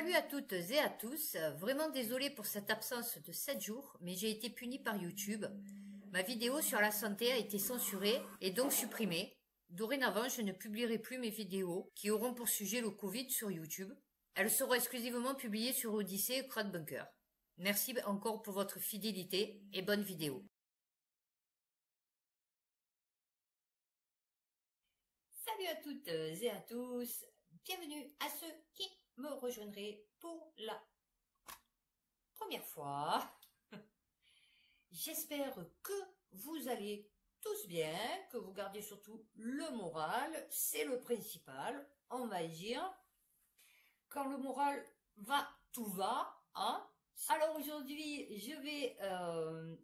Salut à toutes et à tous, vraiment désolée pour cette absence de 7 jours, mais j'ai été punie par YouTube. Ma vidéo sur la santé a été censurée et donc supprimée. Dorénavant, je ne publierai plus mes vidéos qui auront pour sujet le Covid sur YouTube. Elles seront exclusivement publiées sur Odyssée et Crowdbunker. Merci encore pour votre fidélité et bonne vidéo. Salut à toutes et à tous, bienvenue à ceux qui me rejoindraient pour la première fois. J'espère que vous allez tous bien, que vous gardez surtout le moral, c'est le principal, on va dire. Quand le moral va, tout va, hein. Alors aujourd'hui, je vais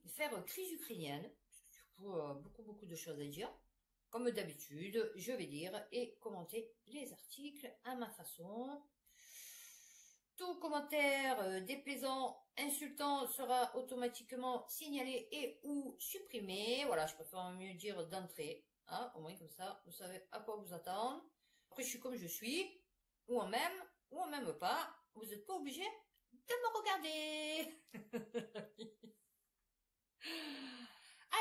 faire crise ukrainienne, du coup beaucoup de choses à dire. Comme d'habitude, je vais lire et commenter les articles à ma façon. Tout commentaire déplaisant, insultant sera automatiquement signalé et ou supprimé. Voilà, je préfère mieux dire d'entrée. Hein, au moins comme ça, vous savez à quoi vous attendre. Après, je suis comme je suis, ou on m'aime pas. Vous n'êtes pas obligé de me regarder.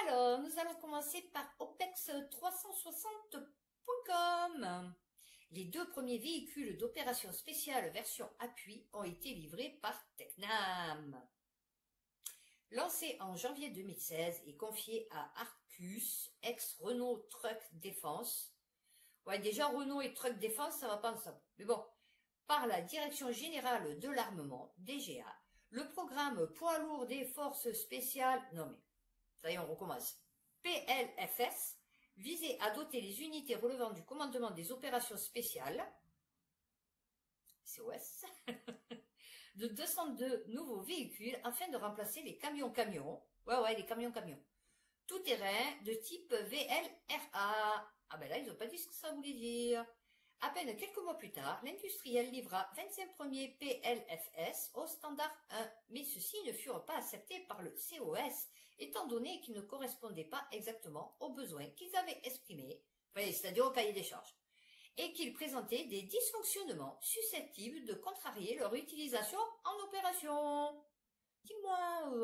Alors, nous allons commencer par OPEX360.com. Les deux premiers véhicules d'opération spéciale version appui ont été livrés par Tecnam. Lancé en janvier 2016 et confié à Arcus, ex-Renault Truck Défense. Ouais, déjà Renault et Truck Défense, ça va pas ensemble. Mais bon, par la Direction Générale de l'Armement, DGA, le programme poids lourd des forces spéciales, non mais, ça y est, on recommence. PLFS, visait à doter les unités relevant du commandement des opérations spéciales, COS, de 202 nouveaux véhicules afin de remplacer les camions-camions, les camions-camions, tout-terrain de type VLRA. Ah ben là, ils n'ont pas dit ce que ça voulait dire. À peine quelques mois plus tard, l'industriel livra 25 premiers PLFS au standard 1, mais ceux-ci ne furent pas acceptés par le COS, étant donné qu'ils ne correspondaient pas exactement aux besoins qu'ils avaient exprimés, c'est-à-dire au cahier des charges, et qu'ils présentaient des dysfonctionnements susceptibles de contrarier leur utilisation en opération. Dis-moi,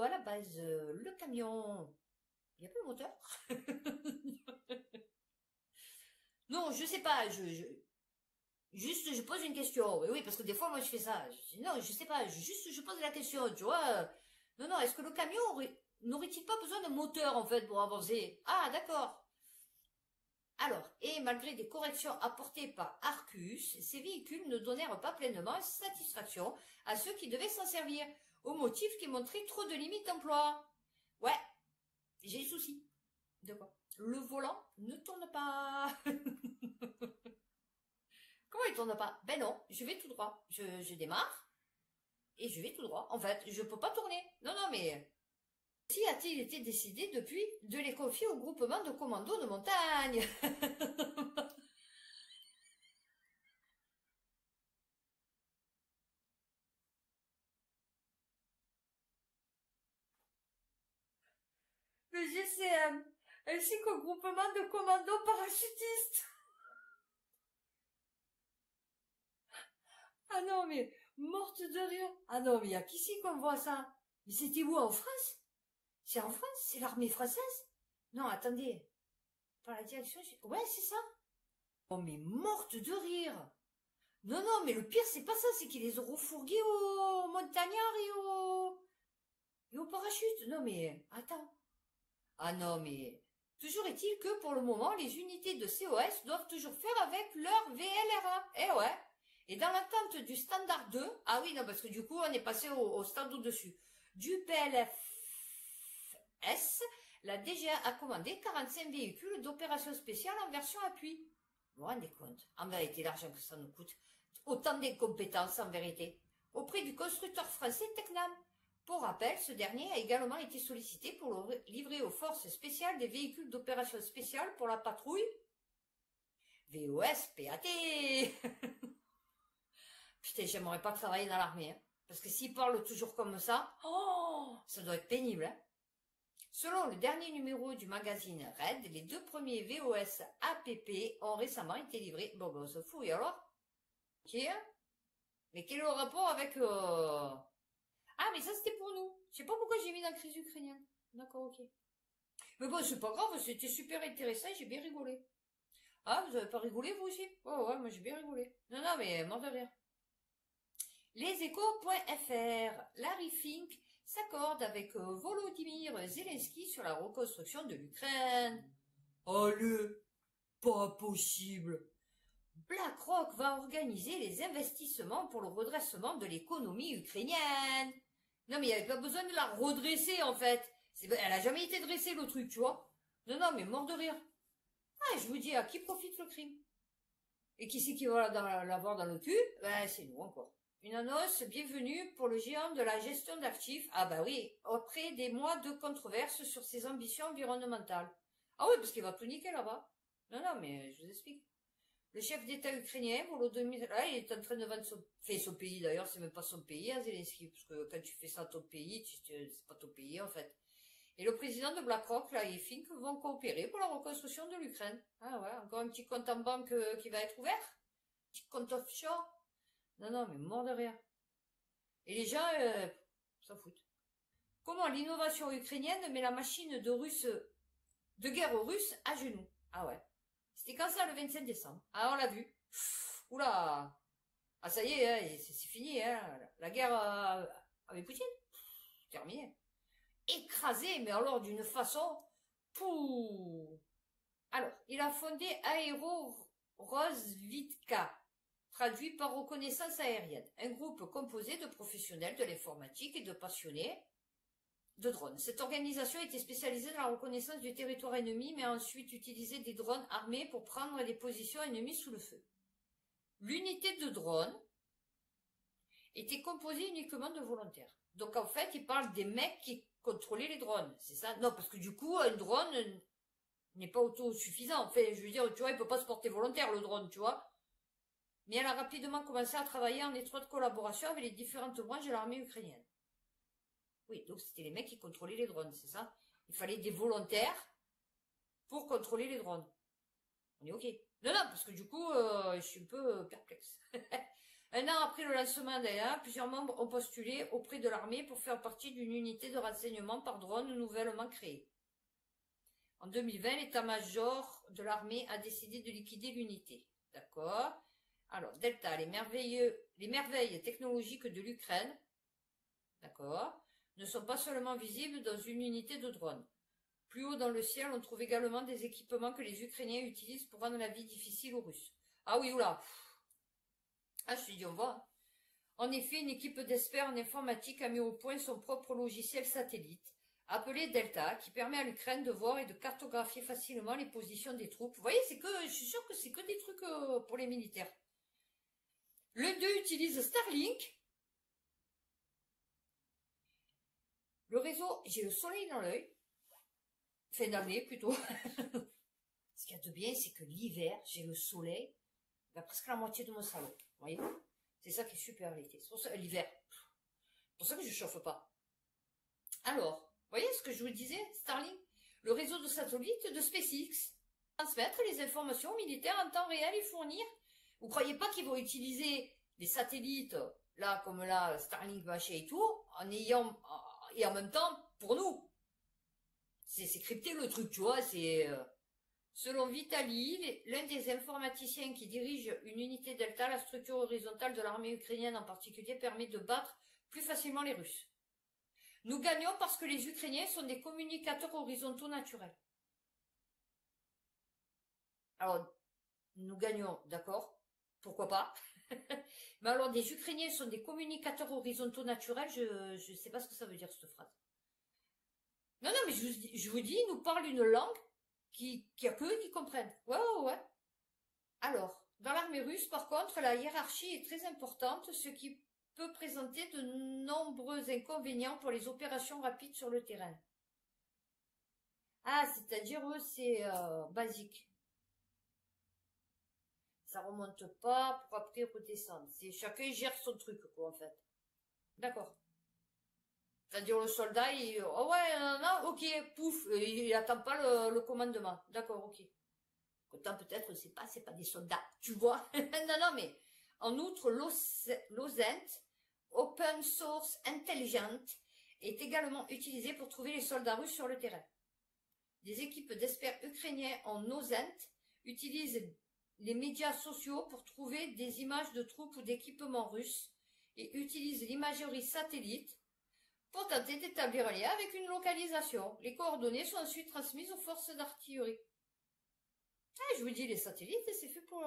à la base, le camion, il n'y a pas de moteur? Non, je sais pas, juste, je pose une question. Oui, parce que des fois, moi, je fais ça. Non, je sais pas. Je pose la question, tu vois. Non, est-ce que le camion n'aurait-il pas besoin d'un moteur, en fait, pour avancer? Ah, d'accord. Alors, et malgré des corrections apportées par Arcus, ces véhicules ne donnèrent pas pleinement satisfaction à ceux qui devaient s'en servir, au motif qu'ils montraient trop de limites d'emploi. Ouais, j'ai des soucis. De quoi? Le volant ne tourne pas. Comment il tourne pas? Ben non, je vais tout droit. Je démarre et je vais tout droit. En fait, je peux pas tourner. Non, mais si a-t-il été décidé depuis de les confier au groupement de commandos de montagne? Le GCM, ainsi qu'au groupement de commandos parachutistes. Ah non, mais morte de rire. Ah non, mais il y a qu'ici qu'on voit ça. Mais c'était où, en France? C'est en France? C'est l'armée française? Non, attendez. Par la direction... Ouais, c'est ça. Oh, mais morte de rire. Non, mais le pire, c'est pas ça, c'est qu'ils les ont refourgués aux montagnards et aux parachutes. Non, mais, attends. Ah non, mais, toujours est-il que, pour le moment, les unités de COS doivent toujours faire avec leur VLRA. Eh ouais. Et dans l'attente du standard 2, ah oui, non, parce que du coup, on est passé au stade au-dessus, du PLFS, la DGA a commandé 45 véhicules d'opération spéciale en version appui. Vous vous rendez compte? En vérité, l'argent que ça nous coûte. Autant d'incompétences, en vérité. Auprès du constructeur français Tecnam. Pour rappel, ce dernier a également été sollicité pour livrer aux forces spéciales des véhicules d'opération spéciale pour la patrouille VOS-PAT. Putain, j'aimerais pas travailler dans l'armée, hein. Parce que s'ils parlent toujours comme ça, oh, ça doit être pénible, hein. Selon le dernier numéro du magazine Red, les deux premiers VOS APP ont récemment été livrés. Bon, on se fout, et alors? Ok. Mais quel est le rapport avec... Ah, mais ça, c'était pour nous. Je sais pas pourquoi j'ai mis la crise ukrainienne. D'accord, ok. Mais bon, c'est pas grave, c'était super intéressant, j'ai bien rigolé. Ah, vous avez pas rigolé, vous aussi? Oh, ouais, moi j'ai bien rigolé. Non, non, mais mort de rire. Leséchos.fr. Larry Fink s'accorde avec Volodymyr Zelensky sur la reconstruction de l'Ukraine. Allez, pas possible. BlackRock va organiser les investissements pour le redressement de l'économie ukrainienne. Non, mais il n'y avait pas besoin de la redresser, en fait. Elle a jamais été dressée, le truc, tu vois. Non, non, mais mort de rire. Ah, je vous dis, à qui profite le crime? Et qui c'est qui va l'avoir dans le cul? Ben, c'est nous, encore. Une annonce bienvenue pour le géant de la gestion d'actifs. Ah bah oui, après des mois de controverses sur ses ambitions environnementales. Ah oui, parce qu'il va tout niquer là-bas. Non, non, mais je vous explique. Le chef d'État ukrainien, Volodymyr, là, il est en train de vendre son pays, d'ailleurs, c'est même pas son pays, hein, Zelensky, parce que quand tu fais ça à ton pays, c'est pas ton pays, en fait. Et le président de BlackRock, là, et Fink, vont coopérer pour la reconstruction de l'Ukraine. Ah ouais, encore un petit compte en banque qui va être ouvert? Petit compte offshore? Non, non, mais mort de rire. Et les gens, s'en foutent. Comment l'innovation ukrainienne met la machine de guerre russe à genoux? Ah ouais. C'était quand ça, le 25 décembre? Ah, on l'a vu. Oula. Ah, ça y est, hein, c'est fini, hein. La guerre avec Poutine. Terminé. Écrasé, mais alors d'une façon... Pouh. Alors, il a fondé Aero Rosvitka, traduit par reconnaissance aérienne, un groupe composé de professionnels de l'informatique et de passionnés de drones. Cette organisation était spécialisée dans la reconnaissance du territoire ennemi, mais a ensuite utilisé des drones armés pour prendre les positions ennemies sous le feu. L'unité de drones était composée uniquement de volontaires. Donc en fait, il parle des mecs qui contrôlaient les drones, c'est ça? Non, parce que du coup, un drone n'est pas autosuffisant. Enfin, je veux dire, tu vois, il peut pas se porter volontaire, le drone, tu vois. Mais elle a rapidement commencé à travailler en étroite collaboration avec les différentes branches de l'armée ukrainienne. Oui, donc c'était les mecs qui contrôlaient les drones, c'est ça? Il fallait des volontaires pour contrôler les drones. On est ok. Non, non, parce que du coup, je suis un peu perplexe. Un an après le lancement d'AIA, plusieurs membres ont postulé auprès de l'armée pour faire partie d'une unité de renseignement par drone nouvellement créée. En 2020, l'état-major de l'armée a décidé de liquider l'unité. D'accord? Alors, Delta, les merveilles technologiques de l'Ukraine, d'accord, ne sont pas seulement visibles dans une unité de drone. Plus haut dans le ciel, on trouve également des équipements que les Ukrainiens utilisent pour rendre la vie difficile aux Russes. Ah oui, oula. Ah, je te dis, on voit. En effet, une équipe d'experts en informatique a mis au point son propre logiciel satellite, appelé Delta, qui permet à l'Ukraine de voir et de cartographier facilement les positions des troupes. Vous voyez, je suis sûr que c'est que des trucs pour les militaires. L'un d'eux utilise Starlink. Le réseau, j'ai le soleil dans l'œil. Fin d'année plutôt. Ce qu'il y a de bien, c'est que l'hiver, j'ai le soleil, presque la moitié de mon salon. Vous voyez? C'est ça qui est super l'été. C'est pour ça, l'hiver. C'est pour ça que je ne chauffe pas. Alors, vous voyez ce que je vous disais, Starlink? Le réseau de satellites de SpaceX. Transmettre les informations militaires en temps réel et fournir. Vous croyez pas qu'ils vont utiliser les satellites, là, comme là, Starlink, machin et tout, et en même temps, pour nous. C'est crypté le truc, tu vois, c'est... Selon Vitali, l'un des informaticiens qui dirige une unité Delta, la structure horizontale de l'armée ukrainienne en particulier, permet de battre plus facilement les Russes. Nous gagnons parce que les Ukrainiens sont des communicateurs horizontaux naturels. Alors, nous gagnons, d'accord, pourquoi pas. Mais alors, des Ukrainiens sont des communicateurs horizontaux naturels, je ne sais pas ce que ça veut dire, cette phrase. Non, non, mais je vous dis, ils nous parlent une langue qui a que eux qui comprennent. Ouais, ouais, ouais. Alors, dans l'armée russe, par contre, la hiérarchie est très importante, ce qui peut présenter de nombreux inconvénients pour les opérations rapides sur le terrain. Ah, c'est-à-dire, eux, c'est basique. Ça remonte pas pour après redescendre. Chacun gère son truc, quoi, en fait. D'accord. C'est-à-dire le soldat, oh ouais, non, ok, pouf, il attend pas le commandement. D'accord, ok. Autant peut-être, c'est pas des soldats, tu vois. Non, non, mais En outre, l'OSINT, Open Source Intelligence, est également utilisé pour trouver les soldats russes sur le terrain. Des équipes d'experts ukrainiens en OSINT utilisent les médias sociaux pour trouver des images de troupes ou d'équipements russes et utilisent l'imagerie satellite pour tenter d'établir un lien avec une localisation. Les coordonnées sont ensuite transmises aux forces d'artillerie. Ah, je vous dis, les satellites, c'est fait pour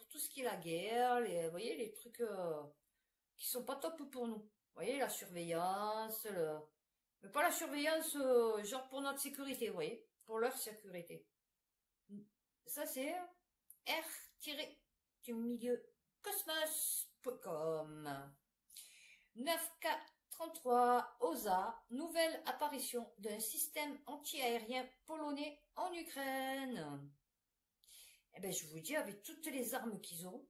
tout ce qui est la guerre, vous voyez, les trucs qui sont pas top pour nous. Vous voyez, la surveillance, mais pas la surveillance genre pour notre sécurité, vous voyez, pour leur sécurité. Ça, c'est r-cosmos.com. 9K33 OSA, nouvelle apparition d'un système anti-aérien polonais en Ukraine. Eh ben, je vous dis, avec toutes les armes qu'ils ont,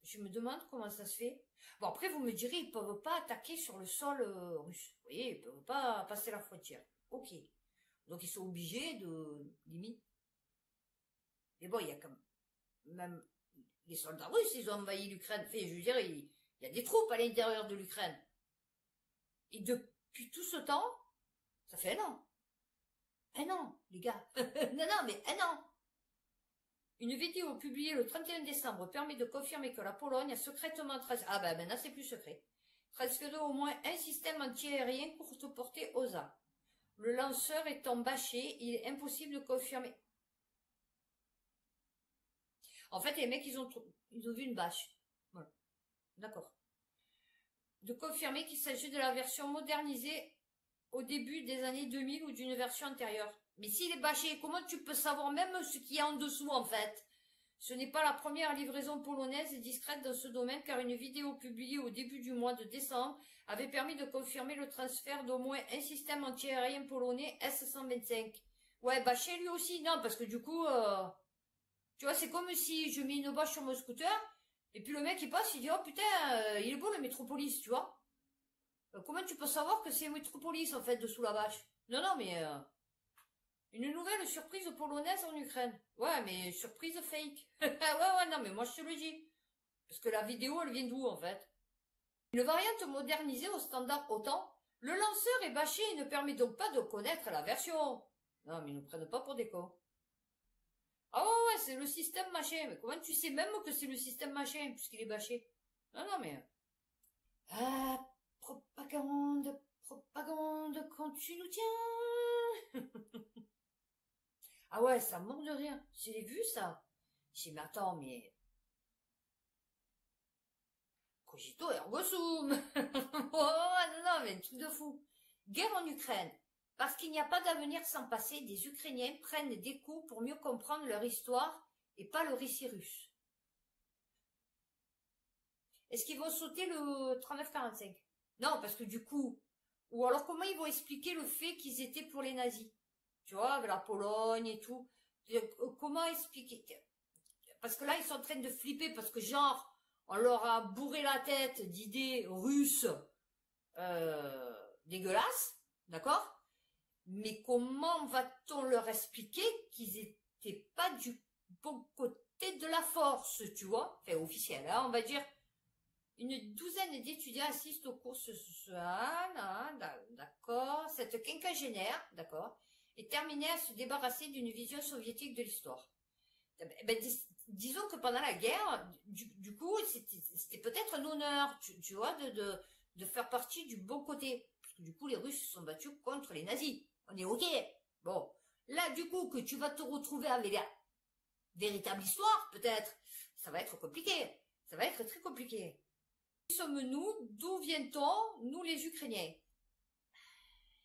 je me demande comment ça se fait. Bon, après, vous me direz, ils peuvent pas attaquer sur le sol russe. Vous voyez, ils peuvent pas passer la frontière. Ok. Donc, ils sont obligés de, limite. Mais bon, il y a quand même, les soldats russes, ils ont envahi l'Ukraine. Enfin, je veux dire, il y a des troupes à l'intérieur de l'Ukraine. Et depuis tout ce temps, ça fait un an. Un an, les gars. non, mais un an. Une vidéo publiée le 31 décembre permet de confirmer que la Pologne a secrètement transféré, ah ben maintenant c'est plus secret, transféré au moins un système anti-aérien courte portée OSA. Le lanceur étant bâché, il est impossible de confirmer. En fait, les mecs, ils ont vu une bâche. Voilà. D'accord. De confirmer qu'il s'agit de la version modernisée au début des années 2000 ou d'une version antérieure. Mais s'il est bâché, comment tu peux savoir même ce qu'il y a en dessous, en fait? Ce n'est pas la première livraison polonaise discrète dans ce domaine, car une vidéo publiée au début du mois de décembre avait permis de confirmer le transfert d'au moins un système anti-aérien polonais S-125. Ouais, bâché lui aussi. Non, parce que du coup, tu vois, c'est comme si je mets une bâche sur mon scooter, et puis le mec, il passe, il dit, oh putain, il est beau le Métropolis, tu vois. Comment tu peux savoir que c'est Métropolis, en fait, dessous la bâche? Non, non, mais... Une nouvelle surprise polonaise en Ukraine. Ouais, mais surprise fake. ouais, non, mais moi je te le dis. Parce que la vidéo, elle vient d'où, en fait? Une variante modernisée au standard OTAN. Le lanceur est bâché et ne permet donc pas de connaître la version. Non, mais ils ne prennent pas pour des cons. Ah ouais, c'est le système machin. Mais comment tu sais même que c'est le système machin, puisqu'il est bâché? Non, non, mais... Ah, propagande, quand tu nous tiens. Ah ouais, ça me manque de rien. J'ai vu ça. J'ai dit, mais attends, mais... Cogito ergo sum. Oh, non, mais truc de fou. Guerre en Ukraine. Parce qu'il n'y a pas d'avenir sans passé, des Ukrainiens prennent des coups pour mieux comprendre leur histoire et pas le récit russe. Est-ce qu'ils vont sauter le 39-45? Non, parce que du coup... Ou alors comment ils vont expliquer le fait qu'ils étaient pour les nazis? Tu vois, avec la Pologne et tout. Comment expliquer? Parce que là, ils sont en train de flipper parce que genre, on leur a bourré la tête d'idées russes dégueulasses, d'accord? Mais comment va-t-on leur expliquer qu'ils étaient pas du bon côté de la force, tu vois? Enfin, officiel, hein, on va dire. Une douzaine d'étudiants assistent aux cours sociales, hein, d'accord? Cette quinquagénaire, d'accord, est terminée à se débarrasser d'une vision soviétique de l'histoire. Ben, disons que pendant la guerre, du coup, c'était peut-être un honneur, tu vois, de faire partie du bon côté. Parce que du coup, les Russes se sont battus contre les nazis. On est ok. Bon. Là, du coup, que tu vas te retrouver avec la véritable histoire, peut-être, ça va être compliqué. Ça va être très compliqué. Qui sommes-nous? D'où vient-on, nous les Ukrainiens?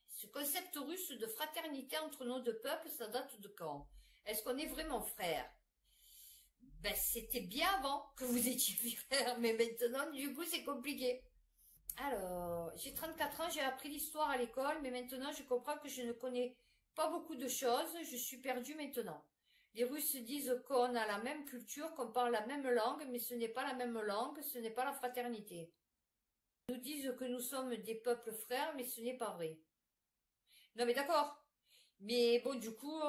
Ce concept russe de fraternité entre nos deux peuples, ça date de quand? Est-ce qu'on est vraiment frères? Ben, c'était bien avant que vous étiez frères, mais maintenant, du coup, c'est compliqué. Alors, j'ai 34 ans, j'ai appris l'histoire à l'école, mais maintenant, je comprends que je ne connais pas beaucoup de choses, je suis perdue maintenant. Les Russes disent qu'on a la même culture, qu'on parle la même langue, mais ce n'est pas la même langue, ce n'est pas la fraternité. Ils nous disent que nous sommes des peuples frères, mais ce n'est pas vrai. Non mais d'accord. Mais bon, du coup,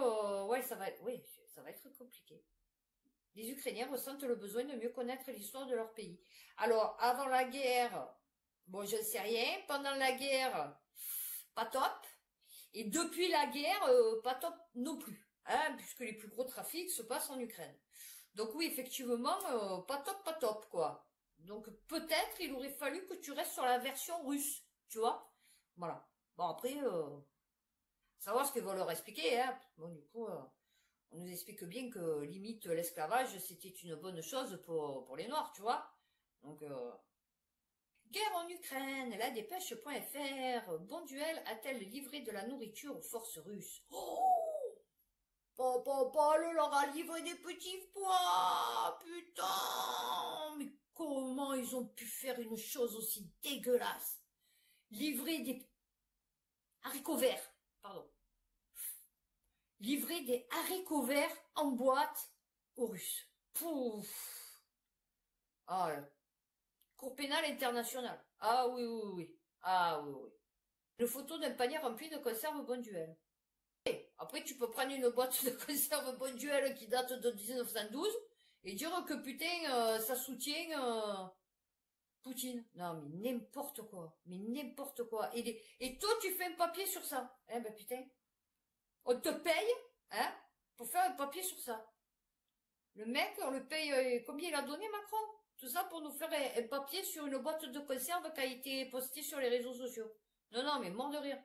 ouais, ça va être compliqué. Les Ukrainiens ressentent le besoin de mieux connaître l'histoire de leur pays. Alors, avant la guerre, bon, je ne sais rien. Pendant la guerre, pas top. Et depuis la guerre, pas top non plus. Hein, puisque les plus gros trafics se passent en Ukraine. Donc oui, effectivement, pas top, quoi. Donc peut-être il aurait fallu que tu restes sur la version russe, tu vois. Voilà. Bon, après, savoir ce qu'ils vont leur expliquer, hein. Bon, du coup, on nous explique bien que limite l'esclavage c'était une bonne chose pour les Noirs, tu vois. Donc guerre en Ukraine, la dépêche.fr, bon duel a-t-elle livré de la nourriture aux forces russes? Oh, papa, le leur a livré des petits pois, putain, mais comment ils ont pu faire une chose aussi dégueulasse? Livrer des haricots verts, pardon. Livrer des haricots verts en boîte aux Russes. Pouf. Ah, Cour pénale internationale. Ah oui, oui, oui. Ah oui, oui. Une photo d'un panier rempli de conserves Bon Duel. Et après, tu peux prendre une boîte de conserves Bon Duel qui date de 1912 et dire que putain, ça soutient Poutine. Non, mais n'importe quoi. Mais n'importe quoi. Et toi, tu fais un papier sur ça. Eh ben putain. On te paye, hein, pour faire un papier sur ça. Le mec, on le paye, combien il a donné Macron? Tout ça pour nous faire un papier sur une boîte de conserve qui a été postée sur les réseaux sociaux. Non, non, mais mort de rire.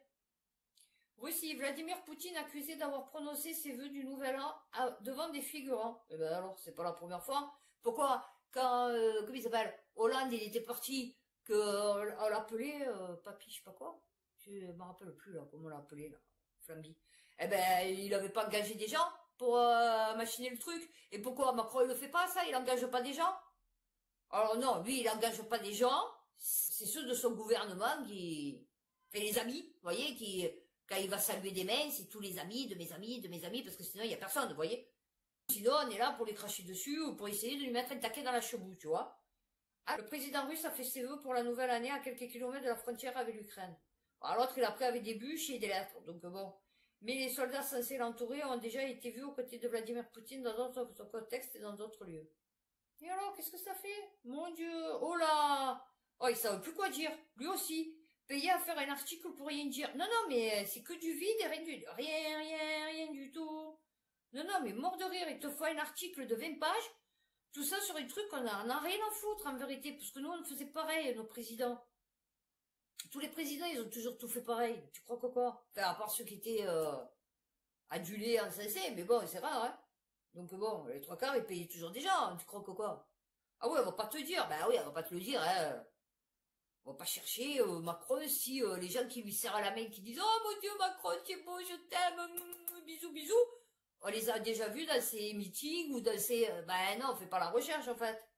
Russie, Vladimir Poutine accusé d'avoir prononcé ses vœux du nouvel an devant des figurants. Eh ben alors, c'est pas la première fois. Pourquoi, quand, comment il s'appelle, Hollande, il était parti, on l'appelait, papy, je sais pas quoi. Je me rappelle plus, là, comment on l'appelait, là. Flamby. Eh ben, il avait pas engagé des gens pour machiner le truc. Et pourquoi Macron, il le fait pas, ça? Il engage pas des gens? Alors non, lui, il engage pas des gens. C'est ceux de son gouvernement qui fait les amis, vous voyez, qui, quand il va saluer des mains, c'est tous les amis, de mes amis, parce que sinon, il y a personne, vous voyez. Sinon, on est là pour les cracher dessus ou pour essayer de lui mettre un taquet dans la cheveux, tu vois. Ah, le président russe a fait ses vœux pour la nouvelle année à quelques kilomètres de la frontière avec l'Ukraine. Alors, l'autre, il a pris avec des bûches et des lettres, donc bon. Mais les soldats censés l'entourer ont déjà été vus aux côtés de Vladimir Poutine dans d'autres contextes et dans d'autres lieux. Et alors, qu'est-ce que ça fait? Mon Dieu, oh là! Oh, il savait plus quoi dire, lui aussi. Payé à faire un article pour rien dire. Non, non, mais c'est que du vide et rien du tout. Non, non, mais mort de rire, il te faut un article de 20 pages, tout ça sur un truc qu'on a rien à foutre en vérité, parce que nous on faisait pareil, nos présidents. Tous les présidents, ils ont toujours tout fait pareil. Tu crois que quoi? Enfin, à part ceux qui étaient adulés, encensés, mais bon, c'est rare, hein. Donc bon, les trois quarts, ils payaient toujours des gens, tu crois que quoi? Ah oui, on va pas te le dire, ben oui, on va pas te le dire, hein. On va pas chercher Macron si les gens qui lui serrent la main, qui disent « Oh mon Dieu, Macron, c'est beau, je t'aime, bisous, bisous », on les a déjà vus dans ces meetings ou dans ces... ben non, on fait pas la recherche, en fait.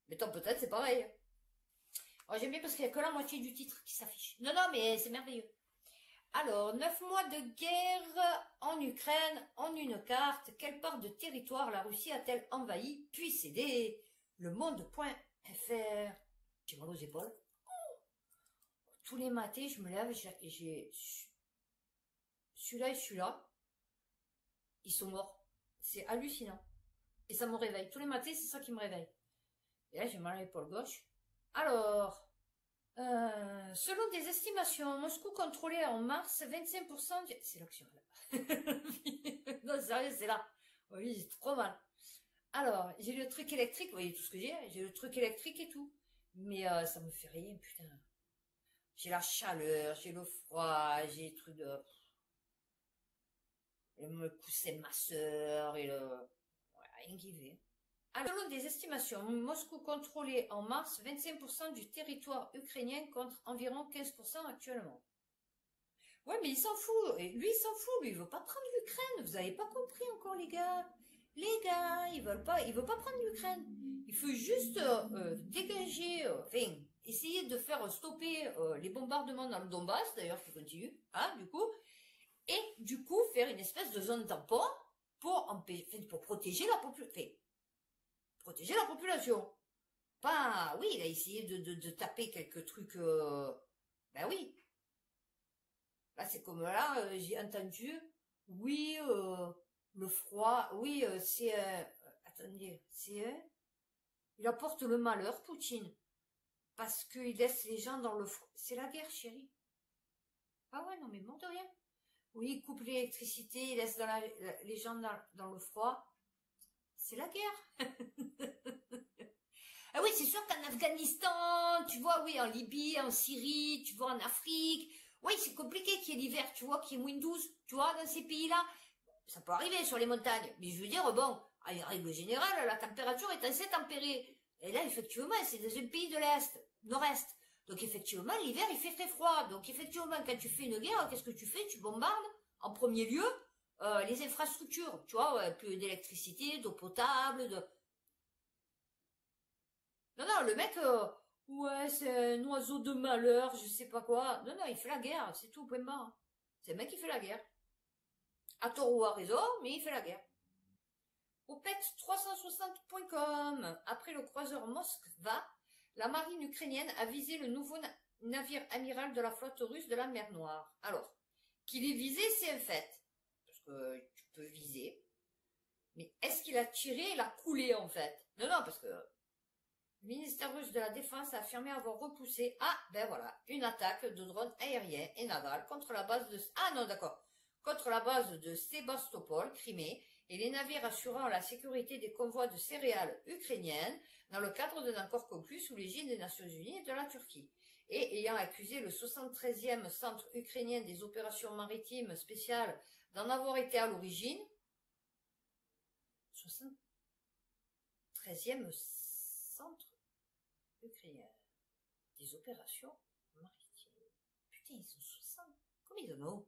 Mais tant peut-être, c'est pareil. Oh, j'aime bien parce qu'il y a que la moitié du titre qui s'affiche. Non, non, mais c'est merveilleux. Alors, 9 mois de guerre en Ukraine, en une carte. Quelle part de territoire la Russie a-t-elle envahi puis cédé? Le monde.fr. J'ai mal aux épaules. Tous les matins, je me lève, j'ai celui-là et celui-là. Ils sont morts. C'est hallucinant. Et ça me réveille. Tous les matins, c'est ça qui me réveille. Et là, j'ai mal à l'épaule gauche. Alors, selon des estimations, Moscou contrôlait en mars 25% du... C'est là que je suis mal. Non, sérieux, c'est là. Oui, c'est trop mal. Alors, j'ai le truc électrique, vous voyez tout ce que j'ai le truc électrique et tout. Mais ça me fait rien, putain. J'ai la chaleur, j'ai le froid, j'ai le truc de... le coussin masseur et le... Ouais, rien qui fait. Alors, selon des estimations, Moscou contrôlait en mars 25% du territoire ukrainien contre environ 15% actuellement. Ouais, mais il s'en fout. Et lui, il s'en fout. Lui, il veut pas prendre l'Ukraine. Vous avez pas compris encore, les gars. Les gars, il veut pas prendre l'Ukraine. Il faut juste dégager, enfin, essayer de faire stopper les bombardements dans le Donbass, d'ailleurs, qui continuent, hein, du coup, et du coup, faire une espèce de zone tampon pour empêcher, pour protéger la population. Protéger la population. Pas, oui, il a essayé de taper quelques trucs, ben oui. Là, c'est comme là, j'ai entendu, oui, le froid, oui, c'est, attendez, il apporte le malheur, Poutine. Parce qu'il laisse les gens dans le froid. C'est la guerre, chérie. Ah ouais, non mais mort de rien. Oui, il coupe l'électricité, il laisse les gens dans le froid. C'est la guerre. Ah oui, c'est sûr qu'en Afghanistan, tu vois, oui, en Libye, en Syrie, tu vois, en Afrique, oui, c'est compliqué qu'il y ait l'hiver, tu vois, qu'il y ait -12, tu vois, dans ces pays-là. Ça peut arriver sur les montagnes, mais je veux dire, bon, en règle générale, la température est assez tempérée. Et là, effectivement, c'est dans un pays de l'Est, nord-est. Donc, effectivement, l'hiver, il fait très froid. Donc, effectivement, quand tu fais une guerre, qu'est-ce que tu fais? Tu bombardes, en premier lieu, les infrastructures, tu vois, ouais, plus d'électricité, d'eau potable, de... Non, non, le mec, ouais, c'est un oiseau de malheur, je sais pas quoi. Non, non, il fait la guerre, c'est tout, point barre. C'est le mec qui fait la guerre. À tort ou à raison, mais il fait la guerre. OPEX360.com. Après le croiseur Moskva, la marine ukrainienne a visé le nouveau navire amiral de la flotte russe de la mer Noire. Alors, qu'il ait visé, c'est un fait. Parce que tu peux viser. Mais est-ce qu'il a tiré et l'a coulé, en fait? Non, non, parce que le ministère russe de la Défense a affirmé avoir repoussé, ben voilà, une attaque de drones aériens et navals contre la base de... Ah non, d'accord. Contre la base de Sébastopol, Crimée, et les navires assurant la sécurité des convois de céréales ukrainiennes dans le cadre d'un accord conclu sous l'égide des Nations Unies et de la Turquie. Et ayant accusé le 73e centre ukrainien des opérations maritimes spéciales d'en avoir été à l'origine, 73e centre ukrainien des opérations maritimes. Putain, ils sont 60. Combien ils en ont?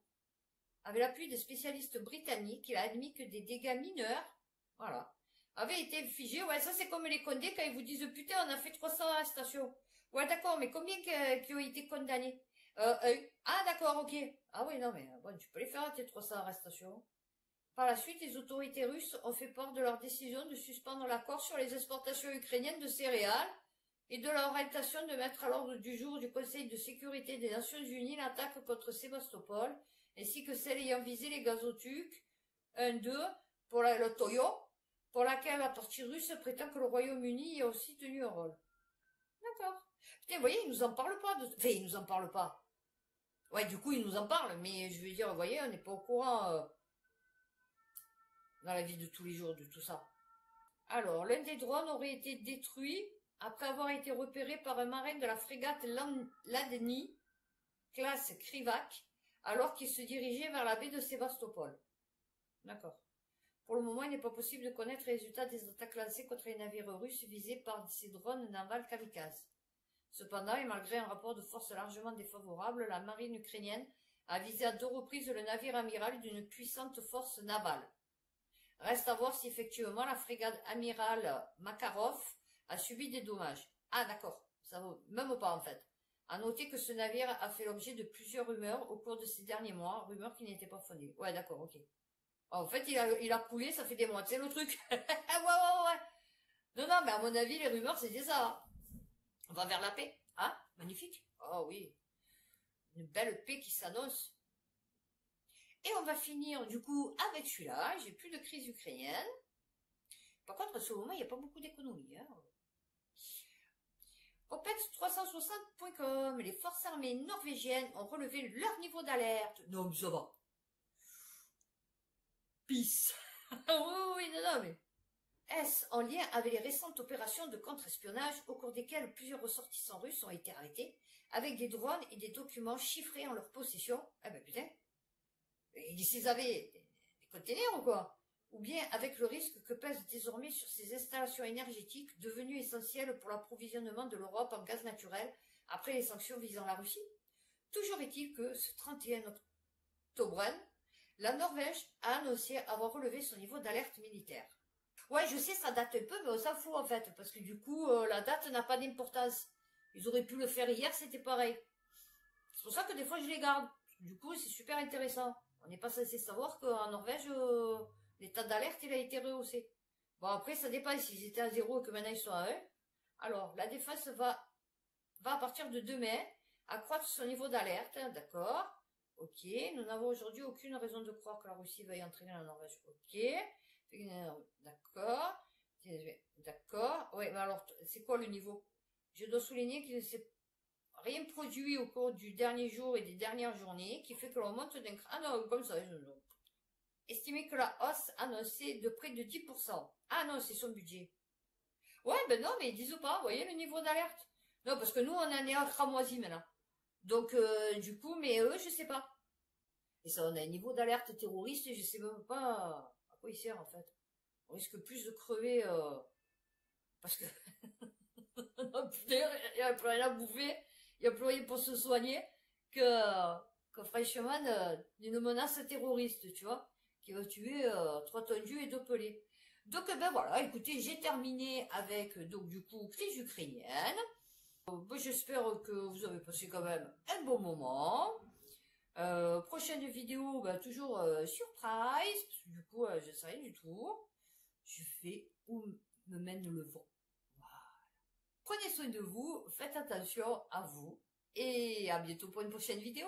Avec l'appui de spécialistes britanniques, il a admis que des dégâts mineurs, voilà, avaient été figés. Ouais, ça c'est comme les condés quand ils vous disent putain, on a fait 300 arrestations. Ouais, d'accord, mais combien qui ont été condamnés? Ah, d'accord, ok. Ah oui, non, mais bon, tu peux les faire, tes 300 arrestations. Par la suite, les autorités russes ont fait part de leur décision de suspendre l'accord sur les exportations ukrainiennes de céréales et de leur orientation de mettre à l'ordre du jour du Conseil de sécurité des Nations Unies l'attaque contre Sébastopol, ainsi que celle ayant visé les gazoducs 1-2 pour le Toyo, pour laquelle la partie russe prétend que le Royaume-Uni a aussi tenu un rôle. D'accord. Putain, vous voyez, ils nous en parlent pas. Enfin, ils nous en parlent pas. Ouais, du coup, ils nous en parlent, mais je veux dire, vous voyez, on n'est pas au courant dans la vie de tous les jours de tout ça. Alors, l'un des drones aurait été détruit après avoir été repéré par un marin de la frégate Ladny, classe Krivak, alors qu'il se dirigeait vers la baie de Sébastopol. D'accord. Pour le moment, il n'est pas possible de connaître les résultats des attaques lancées contre les navires russes visés par ces drones navals kamikazes. Cependant, et malgré un rapport de force largement défavorable, la marine ukrainienne a visé à 2 reprises le navire amiral d'une puissante force navale. Reste à voir si effectivement la frégate amiral Makarov a subi des dommages. Ah d'accord, ça vaut même pas en fait. À noter que ce navire a fait l'objet de plusieurs rumeurs au cours de ces derniers mois, rumeurs qui n'étaient pas fondées. Ouais d'accord, ok. En fait, il a coulé, ça fait des mois, c'est le truc. Ouais. Non, non, mais à mon avis, les rumeurs, c'était ça. On va vers la paix. Hein? Magnifique. Oh oui. Une belle paix qui s'annonce. Et on va finir, du coup, avec celui-là. J'ai plus de crise ukrainienne. Par contre, à ce moment, il n'y a pas beaucoup d'économie. Hein. OPEX360.com. Les forces armées norvégiennes ont relevé leur niveau d'alerte. Non, mais ça va. Peace. oui, non, mais... Est-ce en lien avec les récentes opérations de contre-espionnage au cours desquelles plusieurs ressortissants russes ont été arrêtés, avec des drones et des documents chiffrés en leur possession? Eh ben putain, ils avaient des containers ou quoi? Ou bien avec le risque que pèse désormais sur ces installations énergétiques devenues essentielles pour l'approvisionnement de l'Europe en gaz naturel après les sanctions visant la Russie? Toujours est-il que ce 31 octobre, la Norvège a annoncé avoir relevé son niveau d'alerte militaire. Ouais, je sais, ça date un peu, mais on s'en fout en fait, parce que du coup, la date n'a pas d'importance. Ils auraient pu le faire hier, c'était pareil. C'est pour ça que des fois, je les garde. Du coup, c'est super intéressant. On n'est pas censé savoir qu'en Norvège, l'état d'alerte, il a été rehaussé. Bon, après, ça dépend s'ils étaient à 0 et que maintenant ils sont à 1. Alors, la défense va à partir de 2 mai accroître son niveau d'alerte, hein, d'accord. Ok, nous n'avons aujourd'hui aucune raison de croire que la Russie veuille entraîner la Norvège. Ok. D'accord. D'accord. Oui, mais alors, c'est quoi le niveau? Je dois souligner qu'il ne s'est rien produit au cours du dernier jour et des dernières journées qui fait que l'on monte d'un cran. Ah non, comme ça, non. Estimez que la hausse annoncée de près de 10%. Ah non, c'est son budget. Ouais, ben non, mais ils disent pas, vous voyez le niveau d'alerte? Non, parce que nous, on en est à cramoisi maintenant. Donc, du coup, mais eux, je sais pas. Et ça, on a un niveau d'alerte terroriste, je sais même pas à quoi il sert, en fait. On risque plus de crever, parce que d'ailleurs, il n'y a plus rien à bouffer, il n'y a plus rien pour se soigner, que franchement, d'une menace terroriste, tu vois, qui va tuer 3 tondus et 2 pelés. Donc, ben voilà, écoutez, j'ai terminé avec, donc, du coup, crise ukrainienne. Ben, j'espère que vous avez passé quand même un bon moment. Prochaine vidéo, ben, toujours surprise, parce que du coup, je sais rien du tout. Je fais où me mène le vent. Prenez soin de vous, faites attention à vous, et à bientôt pour une prochaine vidéo.